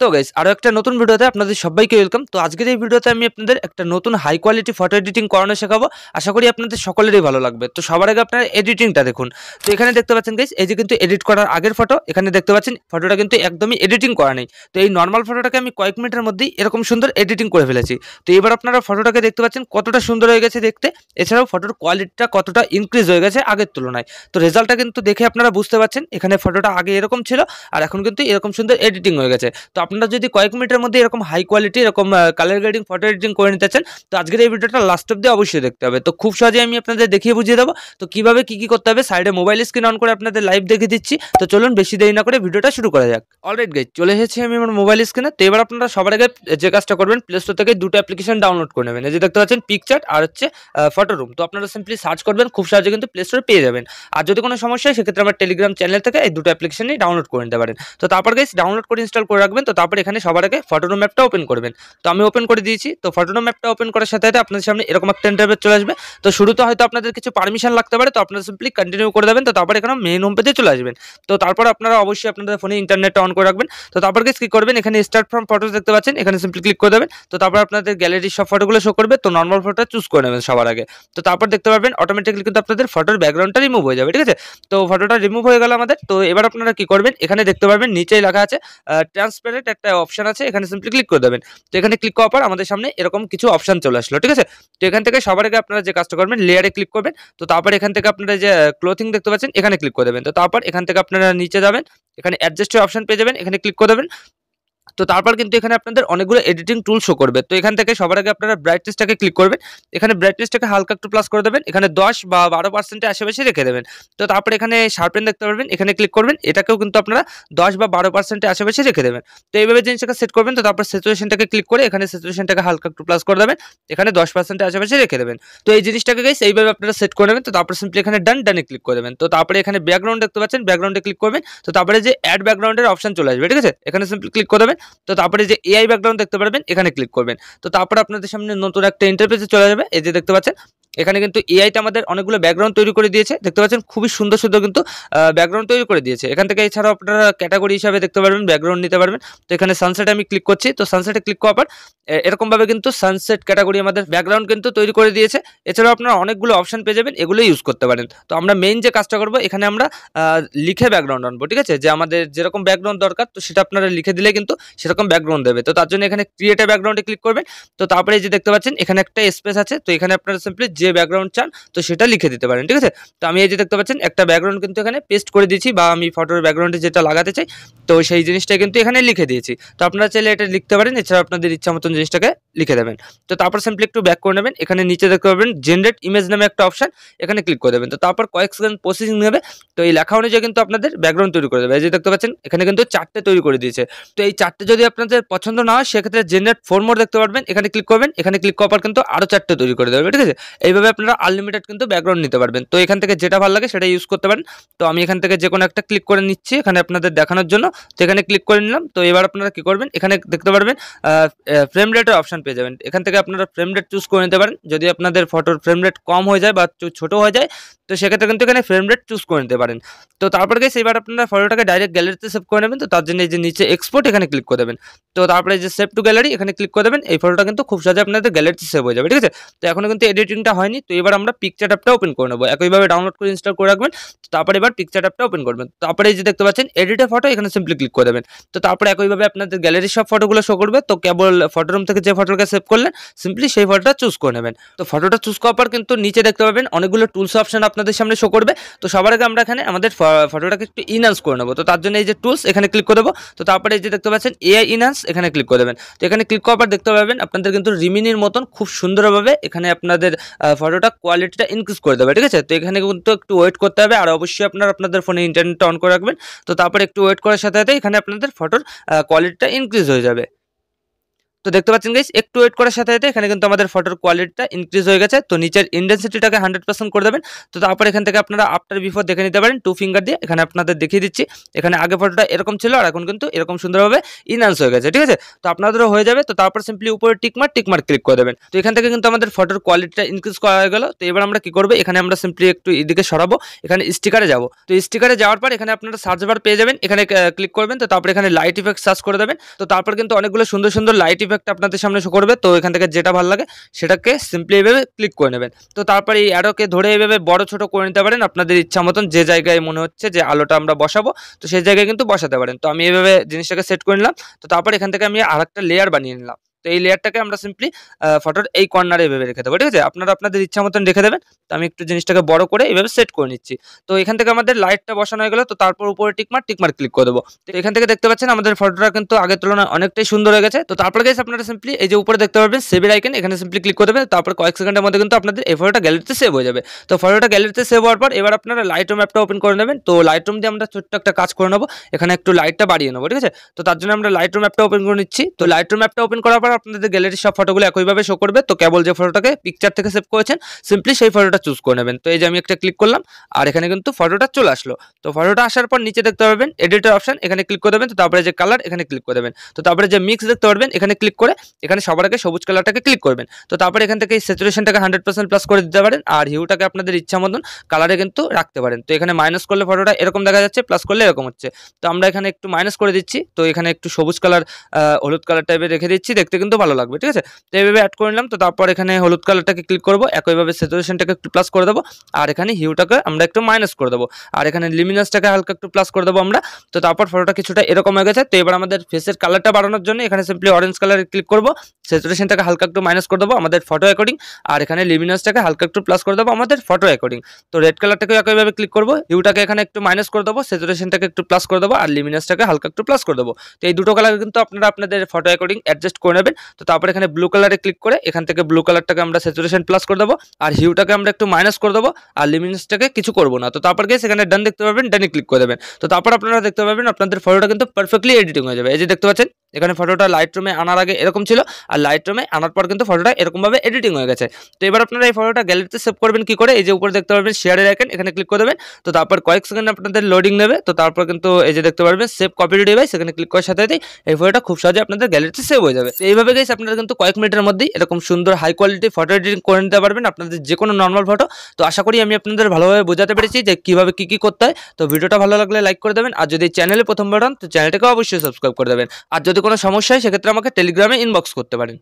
তো গাইস আরো একটা নতুন ভিডিওতে আপনাদের সবাইকে ওয়েলকাম। তো আজকের এই ভিডিওতে আমি আপনাদের একটা নতুন হাই কোয়ালিটি ফটো এডিটিং করানো শেখাবো। আশা করি আপনাদের সকলেরই ভালো লাগবে। তো সবার আগে আপনারা এডিটিংটা দেখুন। তো এখানে দেখতে পাচ্ছেন গাইস, এই যে কিন্তু এডিট করার আগের ফটো, এখানে দেখতে পাচ্ছেন ফটোটা কিন্তু একদমই এডিটিং করা নেই। তো এই নর্মাল ফটোটাকে আমি কয়েক মিনিটের মধ্যেই এরকম সুন্দর এডিটিং করে ফেলেছি। তো এবার আপনারা ফটোটাকে দেখতে পাচ্ছেন কতটা সুন্দর হয়ে গেছে দেখতে, এছাড়াও ফটোর কোয়ালিটিটা কতটা ইনক্রিজ হয়ে গেছে আগের তুলনায়। তো রেজাল্টটা কিন্তু দেখে আপনারা বুঝতে পারছেন, এখানে ফটোটা আগে এরকম ছিল আর এখন কিন্তু এরকম সুন্দর এডিটিং হয়ে গেছে। তো আপনারা যদি কয়েক মিনিটের মধ্যে এরকম হাই কোয়ালিটি এরকম কালার গ্রেডিং ফটো এডিটিং করে নিতে চান, তো আজকের এই ভিডিওটা লাস্ট অব্দি অবশ্যই দেখতে হবে। তো খুব সহজে আমি আপনাদের দেখিয়ে বুঝিয়ে দেবো তো কিভাবে কি করতে হবে। সাইডে মোবাইল স্ক্রিন অন করে আপনাদের লাইভ দেখিয়ে দিচ্ছি। তো চলুন বেশি দেরি না করে ভিডিওটা শুরু করা যাক। অলরাইট গাইস, চলে এসেছি আমি আমার মোবাইল স্ক্রিনে। তো এবার আপনারা সবার আগে যে কাজটা করবেন, প্লে স্টোর থেকে দুটো অ্যাপ্লিকেশন ডাউনলোড করে নেবেন। এই যে দেখতে পাচ্ছেন পিকচার্ট আর হচ্ছে ফটো রুম। তো আপনারা সিম্পলি সার্চ করবেন, খুব সহজে কিন্তু প্লে স্টোরে পেয়ে যাবেন। আর যদি কোনো সমস্যা হয় সেক্ষেত্রে আমার টেলিগ্রাম চ্যানেল থেকে এই দুটো অ্যাপ্লিকেশনই ডাউনলোড করে নিতে পারেন। তো তারপর গাইস ডাউনলোড করে ইনস্টল করে রাখবেন। তো তারপর এখানে সবার আগে ফটোরুম ম্যাপটা ওপেন করবেন। তো আমি ওপেন করে দিয়েছি। তো ফটোরুম ম্যাপটা ওপেন করার সাথে সাথে আপনাদের সামনে এরকম একটা ইন্টারফেস চলে আসবে। তো শুরুতে হয়তো আপনাদের কিছু পারমিশন লাগতে পারে, তো আপনারা সিম্পলি কন্টিনিউ করে দেবেন। তো তারপর এখানে মেইন হোম পেজে চলে আসবেন। তো তারপর আপনারা অবশ্যই আপনাদের ফোনে ইন্টারনেটটা অন করে রাখবেন। তো তারপর গাইস কি করবেন, এখানে স্টার্ট ফ্রম ফটোস দেখতে পাচ্ছেন, এখানে সিম্পলি ক্লিক করে দেবেন। তো তারপর আপনাদের গ্যালারির সব ফটোগুলো শো করবে। তো নর্মাল ফটোটা চুজ করে নেবেন সবার আগে। তো তারপর দেখতে পাবেন অটোমেটিক্যালি কিন্তু আপনাদের ফটোর ব্যাকগ্রাউন্ডটা রিমুভ হয়ে যাবে, ঠিক আছে। তো ফটোটা রিমুভ হয়ে গেল আমাদের। তো এবার আপনারা কি করবেন, এখানে দেখতে পারবেন নিচেই লেখা আছে ট্রান্সপারেন্ট একটা অপশন আছে, এখানে সিম্পলি ক্লিক করে দেবেন। তো এখানে ক্লিক করার পর আমাদের সামনে এরকম কিছু অপশন চলে আসলো, ঠিক আছে। তো এখান থেকে সবার আগে আপনারা যে কাজটা করবেন, লেয়ারে ক্লিক করবেন। তো তারপর এখান থেকে আপনারা যে ক্লোথিং দেখতে পাচ্ছেন এখানে ক্লিক করে দেবেন। তো তারপর এখান থেকে আপনারা নিচে যাবেন, এখানে অ্যাডজাস্টের অপশন পেয়ে যাবেন, এখানে ক্লিক করে দেবেন। তো তারপর কিন্তু এখানে আপনাদের অনেকগুলো এডিটিং টুল শো করবে। তো এখান থেকে সবার আগে আপনারা ব্রাইটনেসটাকে ক্লিক করবেন, এখানে ব্রাইটনেসটাকে হালকা একটু প্লাস করে দেবেন, এখানে 10 বা 12% আশেপাশে রেখে দেবেন। তো তারপর এখানে শার্পেন দেখতে পারবেন, এখানে ক্লিক করবেন, এটাকেও কিন্তু আপনারা 10 বা 12% আশেপাশে রেখে দেবেন। তো এইভাবে জিনিসটাকে সেট করবেন। তো তারপর স্যাচুরেশনটাকে ক্লিক করে এখানে স্যাচুরেশনটাকে হালকা একটু প্লাস করে দেবেন, এখানে 10% আশেপাশে রেখে দেবেন। তো এই জিনিসটাকে গাইস এইভাবে আপনারা সেট করে নেবেন। তো তারপর সিম্পলি এখানে ডানে ক্লিক করে দেবেন। তো তারপরে এখানে ব্যাকগ্রাউন্ড দেখতে পাচ্ছেন, ব্যাকগ্রাউন্ডে ক্লিক করবেন। তো তারপরে যে অ্যাড ব্যাকগ্রাউন্ডের অপশন চলে আসবে, ঠিক আছে, এখানে সিম্পলি ক্লিক করে দেবেন। তো তারপরে যে এআই ব্যাকগ্রাউন্ড দেখতে পারবেন, এখানে ক্লিক করবেন। তো তারপর আপনাদের সামনে নতুন একটা ইন্টারফেসে চলে যাবে। এই যে দেখতে পাচ্ছেন এখানে কিন্তু এআইতে আমাদের অনেকগুলো ব্যাকগ্রাউন্ড তৈরি করে দিয়েছে, দেখতে পাচ্ছেন খুবই সুন্দর সুন্দর কিন্তু ব্যাকগ্রাউন্ড তৈরি করে দিয়েছে। এখান থেকে এছাড়াও আপনারা ক্যাটাগরি হিসাবে দেখতে পারবেন ব্যাকগ্রাউন্ড নিতে পারবেন। তো এখানে সানসেট আমি ক্লিক করছি। তো সানসেটে ক্লিক করার পর এরকমভাবে কিন্তু সানসেট ক্যাটাগরি আমাদের ব্যাকগ্রাউন্ড কিন্তু তৈরি করে দিয়েছে। এছাড়াও আপনারা অনেকগুলো অপশন পেয়ে যাবেন, এগুলো ইউজ করতে পারেন। তো আমরা মেইন যে কাজটা করবো, এখানে আমরা লিখে ব্যাকগ্রাউন্ড আনবো, ঠিক আছে, যে আমাদের যেরকম ব্যাকগ্রাউন্ড দরকার তো সেটা আপনারা লিখে দিলে কিন্তু সেরকম ব্যাকগ্রাউন্ড দেবে। তো তার জন্য এখানে ক্রিয়েট এ ব্যাকগ্রাউন্ডে ক্লিক করবেন। তো তারপরে যে দেখতে পাচ্ছেন এখানে একটা স্পেস আছে, তো এখানে আপনারা সিম্পলি যে ব্যাকগ্রাউন্ড চান তো সেটা লিখে দিতে পারেন, ঠিক আছে। তো আমি এই যে দেখতে পাচ্ছেন একটা ব্যাকগ্রাউন্ড কিন্তু এখানে পেস্ট করে দিয়েছি, বা আমি ফটোর ব্যাকগ্রাউন্ডে যেটা লাগাতে চাই তো সেই জিনিসটা কিন্তু এখানে লিখে দিয়েছি। তো আপনারা চাইলে এটা লিখতে পারেন, এছাড়া আপনাদের ইচ্ছা মতন জিনিসটাকে লিখে দেবেন। তো তারপর সিম্পলি একটু ব্যাক করে নেবেন, এখানে নিচে দেখতে পাবেন জেনারেট ইমেজ নামে একটা অপশন, এখানে ক্লিক করে দেবেন। তো তারপর কয়েক সেকেন্ড প্রসেসিং নেবে। তো এই লেখা অনুযায়ী কিন্তু আপনাদের ব্যাকগ্রাউন্ড তৈরি করে দেবে। এই যে দেখতে পাচ্ছেন এখানে কিন্তু 4টে তৈরি করে দিয়েছে। তো এই 4টে যদি আপনাদের পছন্দ না হয় সেক্ষেত্রে জেনারেট 4 মোর দেখতে পারবেন, এখানে ক্লিক করবেন, এখানে ক্লিক করার পর কিন্তু আরো 4টে তৈরি করে দেবে, ঠিক আছে। এইভাবে আপনারা আনলিমিটেড কিন্তু ব্যাকগ্রাউন্ড নিতে পারবেন। তো এখান থেকে যেটা ভালো লাগে সেটা ইউজ করতে পারেন। তো আমি এখান থেকে যে কোনো একটা ক্লিক করে নিচ্ছি এখানে আপনাদের দেখানোর জন্য। তো এখানে ক্লিক করে নিলাম। তো এবার আপনারা কি করবেন, এখানে দেখতে পারবেন ফ্রেম রেটের অপশন পেয়ে যাবেন, এখান থেকে আপনারা ফ্রেম রেট চুজ করে নিতে পারেন। যদি আপনাদের ফটোর ফ্রেম রেট কম হয়ে যায় বা ছোট হয়ে যায় তো সেক্ষেত্রে কিন্তু এখানে ফ্রেম রেট চুজ করে নিতে পারেন। তো তারপর গেছে এবার আপনারা ফটোটাকে ডাইরেক্ট গ্যালারিতে সেভ করে নেবেন। তো তার জন্য এই যে নিচে এক্সপোর্ট এখানে ক্লিক করে দেবেন। তো তারপরে যে সেভ টু গ্যালারি এখানে ক্লিক করে দেবেন। এই ফটোটা কিন্তু খুব সহজে আপনাদের গ্যালারিতে সেভ হয়ে যাবে, ঠিক আছে। তো এখনো কিন্তু এডিটিংটা হয়নি। তো এবার আমরা পিকচার অ্যাপটা ওপেন করে নেবো, একইভাবে ডাউনলোড করে ইনস্টল করে রাখবেন। তারপরে এবার পিকচার অ্যাপটা ওপেন করবেন। তারপরে এই যে দেখতে পাচ্ছেন এডিটে ফটো, এখানে সিম্পলি ক্লিক করে দেবেন। তো তারপরে একইভাবে আপনাদের গ্যালারির সব ফটোগুলো শো করবে। তো কেবল ফটোরুম থেকে যে ফটোটাকে সেভ করলেন সিম্পলি সেই ফটোটা চুজ করে নেবেন। তো ফটোটা চুজ করার পর কিন্তু নিচে দেখতে পাবেন অনেকগুলো টুলস অপশন আপনাদের সামনে শো করবে। তো সবার আগে আমরা এখানে আমাদের ফটোটাকে একটু ইনহান্স করে নেবো। তো তার জন্য এই যে টুলস এখানে ক্লিক করে দেবো। তো তারপরে এই যে দেখতে পাচ্ছেন এআই ইনহান্স এখানে ক্লিক করে দেবেন। তো এখানে ক্লিক করার পর দেখতে পাবেন আপনাদের কিন্তু রিমিনির মতন খুব সুন্দরভাবে এখানে আপনাদের ফটোটা কোয়ালিটিটা ইনক্রিজ করে দেবে, ঠিক আছে। তো এখানে কিন্তু একটু ওয়েট করতে হবে, আর অবশ্যই আপনারা আপনাদের ফোনে ইন্টারনেটটা অন করে রাখবেন। তো তারপরে একটু ওয়েট করার সাথে সাথে এখানে আপনাদের ফটোর কোয়ালিটিটা ইনক্রিজ হয়ে যাবে। তো দেখতে পাচ্ছেন গাইস একটু ওয়েট করার সাথে সাথে এখানে কিন্তু আমাদের ফটোর কোয়ালিটিটা ইনক্রিজ হয়ে গেছে। তো নিচের ইন্টেন্সিটিটাকে 100% করে দেবেন। তো তারপর এখান থেকে আপনারা আফটার বিফোর দেখে নিতে পারেন 2 ফিঙ্গার দিয়ে। এখানে আপনাদের দেখিয়ে দিচ্ছি, এখানে আগে ফটোটা এরকম ছিল আর এখন কিন্তু এরকম সুন্দরভাবে ইনহ্যান্স হয়ে গেছে, ঠিক আছে। তো আপনাদেরও হয়ে যাবে। তো তারপর সিম্পলি উপরে টিকমার্ক ক্লিক করে দেবেন। তো এখান থেকে কিন্তু আমাদের ফটোর কোয়ালিটিটা ইনক্রিজ করা হয়ে গেল। তো এবার আমরা কি করব, এখানে আমরা সিম্পলি একটু এদিকে সরাবো, এখানে স্টিকারে যাব। তো স্টিকারে যাওয়ার পর এখানে আপনারা সার্চ বার পেয়ে যাবেন, এখানে ক্লিক করবেন। তো তারপর এখানে লাইট ইফেক্ট সার্চ করে দেবেন। তো তারপর কিন্তু অনেকগুলো সুন্দর সুন্দর লাইট ইফেক্ট আপনাদের সামনে শো করবে। তো এখান থেকে যেটা ভালো লাগে সেটাকে সিম্পলি এইভাবে ক্লিক করে নেবেন। তো তারপর এই অ্যারোকে ধরে এইভাবে বড় ছোট করে নিতে পারেন আপনাদের ইচ্ছা মতন, যে জায়গায় মনে হচ্ছে যে আলোটা আমরা বসাবো তো সেই জায়গায় কিন্তু বসাতে পারেন। তো আমি এইভাবে জিনিসটাকে সেট করে নিলাম। তো তারপর এখান থেকে আমি আরেকটা লেয়ার বানিয়ে নিলাম। তো এই লেয়ারটাকে আমরা সিম্পলি ফটোর এই কর্নারে এভাবে রেখে দেবো, ঠিক আছে। আপনারা আপনাদের ইচ্ছা মতন রেখে দেবেন। তো আমি একটু জিনিসটাকে বড় করে এইভাবে সেট করে নিচ্ছি। তো এখান থেকে আমাদের লাইটটা বসানো হয়ে গেল। তো তারপর উপরে টিকমার্ক ক্লিক করে দেবো। তো এখান থেকে দেখতে পাচ্ছেন আমাদের ফটোটা কিন্তু আগের তুলনায় অনেকটাই সুন্দর হয়ে গেছে। তো তারপরে গাইস আপনারা সিম্পলি এই যে উপরে দেখতে পারবেন সেভের আইকন, এখানে সিম্পলি ক্লিক করে দেবেন। তারপর কয়েক সেকেন্ডের মধ্যে কিন্তু আপনাদের এই ফটোটা গ্যালারিতে সেভ হয়ে যাবে। তো ফটোটা গ্যালারিতে সেভ হওয়ার পর এবার আপনারা লাইটরুম অ্যাপটা ওপেন করে নেবেন। তো লাইটরুম দিয়ে আমরা ছোট্ট একটা কাজ করে নেবো, এখানে একটু লাইটটা বাড়িয়ে নেবো, ঠিক আছে। তো তার জন্য আমরা লাইটরুম অ্যাপটা ওপেন করে নিচ্ছি। তো লাইটরুম অ্যাপটা ওপেন করার পর আপনাদের গ্যালারির সব ফটোগুলো একইভাবে শো করবে। তো কেবল যে ফটোটাকে পিকচার থেকে সেভ করেছেন সিম্পলি সেই ফটোটা চুজ করে নেবেন। তো এই যে আমি একটা ক্লিক করলাম আর এখানে কিন্তু ফটোটা চলে আসলো। তো ফটোটা আসার পর নিচে দেখতে পারবেন এডিটর অপশন, এখানে ক্লিক করে দেবেন। তো তারপরে যে কালার এখানে ক্লিক করে দেবেন। তো তারপরে যে মিক্স দেখতে পারবেন এখানে ক্লিক করে এখানে সবার আগে সবুজ কালারটাকে ক্লিক করবেন। তো তারপরে এখান থেকে স্যাচুরেশনটাকে 100% প্লাস করে দিতে পারেন আর হিউটাকে আপনাদের ইচ্ছা মতন কালারে কিন্তু রাখতে পারেন। তো এখানে মাইনাস করলে ফটোটা এরকম দেখা যাচ্ছে, প্লাস করলে এরকম হচ্ছে। তো আমরা এখানে একটু মাইনাস করে দিচ্ছি। তো এখানে একটু সবুজ কালার হলুদ কালার টাইপের রেখে দিচ্ছি, দেখতে কিন্তু ভালো লাগবে, ঠিক আছে। তো এইভাবে অ্যাড করে নিলাম। তো তারপর এখানে হলুদ কালারটাকে ক্লিক করবো, একইভাবে স্যাচুরেশনটাকে একটু প্লাস করে দেবো আর এখানে হিউটাকে আমরা একটু মাইনাস করে দেবো আর এখানে লিমিনাসটাকে হালকা একটু প্লাস করে দেবো আমরা। তো তারপর ফটোটা কিছুটা এরকম হয়ে গেছে। তো এবার আমাদের ফেসের কালারটা বাড়ানোর জন্য এখানে সিম্পলি অরেঞ্জ কালারে ক্লিক করবো, স্যাচুরেশনটাকে হালকা একটু মাইনাস করে দেবো আমাদের ফটো অ্যাকর্ডিং আর এখানে লিমিনাসটাকে হালকা একটু প্লাস করে দেবো আমাদের ফটো অ্যাকর্ডিং। তো রেড কালারটাকে একইভাবে ক্লিক করবো, হিউটাকে এখানে একটু মাইনাস করে দেবো, স্যাচুরেশনটাকে একটু প্লাস করে দেবো আর লিমিনাসটাকে হালকা একটু প্লাস করে দেবো। তো এই দুটো কালার কিন্তু আপনারা আপনাদের ফটো অ্যাকর্ডিং অ্যাডজাস্ট করে নেবেন। তো তারপর এখানে ব্লু কালারে ক্লিক করে এখান থেকে ব্লু কালারটাকে আমরা স্যাচুরেশন প্লাস করে দেবো আর হিউটাকে আমরা একটু মাইনাস করে দেবো আর লিমিনাসটাকে কিছু করবো না। তো তারপর গিয়ে সেখানে ডান দেখতে পাবেন, ডানে ক্লিক করে দেবেন। তো তারপর আপনারা দেখতে পাবেন আপনাদের ফটোটা কিন্তু পারফেক্টলি এডিটিং হয়ে যাবে। এই যে দেখতে পাচ্ছেন এখানে ফটোটা লাইট রুমে আনার আগে এরকম ছিল আর লাইট রুমে আনার পর কিন্তু ফটোটা এরকমভাবে এডিটিং হয়ে গেছে। তো এবার আপনারা এই ফটোটা গ্যালারিতে সেভ করবেন কি করে, এই যে উপরে দেখতে পারবেন শেয়ারের আইকন, এখানে ক্লিক করে দেবেন। তো তারপর কয়েক সেকেন্ড আপনাদের লোডিং নেবে। তো তারপর কিন্তু এই যে দেখতে পারবেন সেভ কপি ডিভাইস, এখানে ক্লিক করার সাথে সাথেই এই ফটোটা খুব সহজে আপনাদের গ্যালারিতে সেভ হয়ে যাবে। তো এইভাবে গাইস আপনারা কিন্তু কয়েক মিনিটের মধ্যেই এরকম সুন্দর হাই কোয়ালিটি ফটো এডিটিং করে নিতে পারবেন আপনাদের যে কোনো নর্মাল ফটো। তো আশা করি আমি আপনাদের ভালোভাবে বোঝাতে পেরেছি যে কিভাবে কি করতে হয়। তো ভিডিওটা ভালো লাগলে লাইক করে দেবেন আর যদি চ্যানেলে প্রথমবার হন তো চ্যানেলটাকে অবশ্যই সাবস্ক্রাইব করে দেবেন। আর যদি কোনো সমস্যা হয় সেক্ষেত্রে আমাকে টেলিগ্রামে ইনবক্স করতে পারেন।